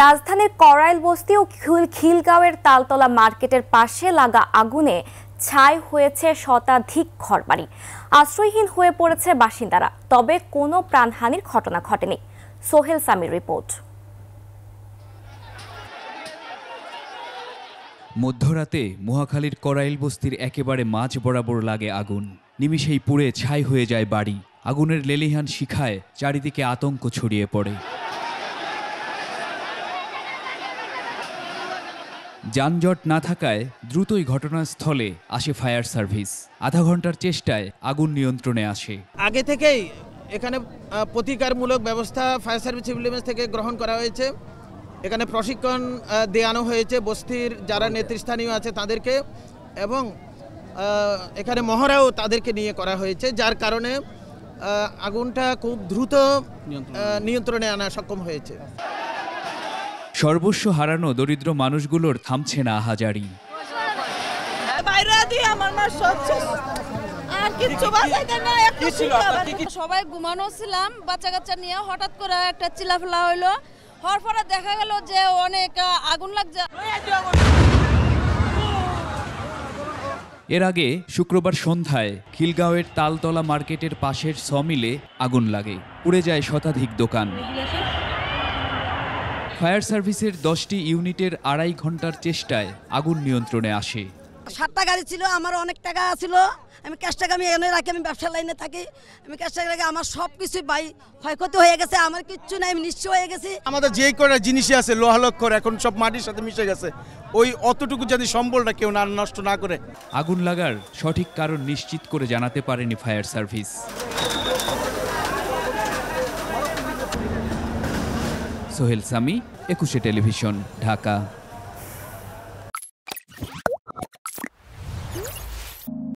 রাজধানীর করাইল বস্তি ও খিলগাঁওয়ের তালতলা মার্কেটের পাশে লাগা আগুনে ছাই হয়েছে শতাধিক ঘরবাড়ি। আশ্রয়হীন হয়ে পড়েছে বাসিন্দারা, তবে কোনো প্রাণহানির ঘটনা ঘটেনি। সোহেল সামির রিপোর্ট। মধ্যরাতে মহাখালীর করাইল বস্তির একেবারে মাঝ বরাবর লাগে আগুন। নিমিষেই পুড়ে ছাই হয়ে যায় বাড়ি। আগুনের লেলিহান শিখায় চারিদিকে আতঙ্ক ছড়িয়ে পড়ে। যানজট না থাকায় দ্রুতই ঘটনাস্থলে আসে ফায়ার সার্ভিস। আধা ঘন্টার চেষ্টায় আগুন নিয়ন্ত্রণে আসে। আগে থেকেই এখানে প্রতিকারমূলক ব্যবস্থা ফায়ার সার্ভিস সিভিল ডিফেন্স থেকে গ্রহণ করা হয়েছে। এখানে প্রশিক্ষণ দেওয়ানো হয়েছে বস্তির যারা নেতৃস্থানীয় আছে তাদেরকে, এবং এখানে মহড়াও তাদেরকে নিয়ে করা হয়েছে, যার কারণে আগুনটা খুব দ্রুত নিয়ন্ত্রণে আনা সক্ষম হয়েছে। সর্বস্ব হারানো দরিদ্র মানুষগুলোর থামছে না আহাজারি। সবাই ঘুমানো ছিলাম বাচ্চা কাচ্চা নিয়ে, হঠাৎ করে একটা চিল্লাফেলা হইলো। হওয়ার পরে দেখা গেল যে অনেক আগুন লাগছে। এর আগে শুক্রবার সন্ধ্যায় খিলগাঁওয়ের তালতলা মার্কেটের পাশের সমিলে আগুন লাগে। পুড়ে যায় শতাধিক দোকান। ফায়ার সার্ভিসের 10টি ইউনিটের 2.5 ঘন্টার চেষ্টায় আগুন নিয়ন্ত্রণে আসে। 7টা গাড়ি ছিল, আমার অনেক টাকা ছিল। আমি ক্যাশ টাকা আমি এনে রাখি, আমি ব্যবসা লাইনে থাকি। আমি ক্যাশ টাকা রাখি, আমার সব কিছুই ক্ষয়ক্ষতি হয়ে গেছে। আমার কিচ্ছু নাই, আমি নিঃস্ব হয়ে গেছি। আমাদের যেই কটা জিনিসই আছে লোহালক্ষর এখন সব মাটির সাথে মিশে গেছে। ওই অতটুকু যদি সম্বলটা কেউ না নষ্ট না করে। আগুন লাগার সঠিক কারণ নিশ্চিত করে জানাতে পারেনি fire service. Sohel Sami, 21 television, Dhaka.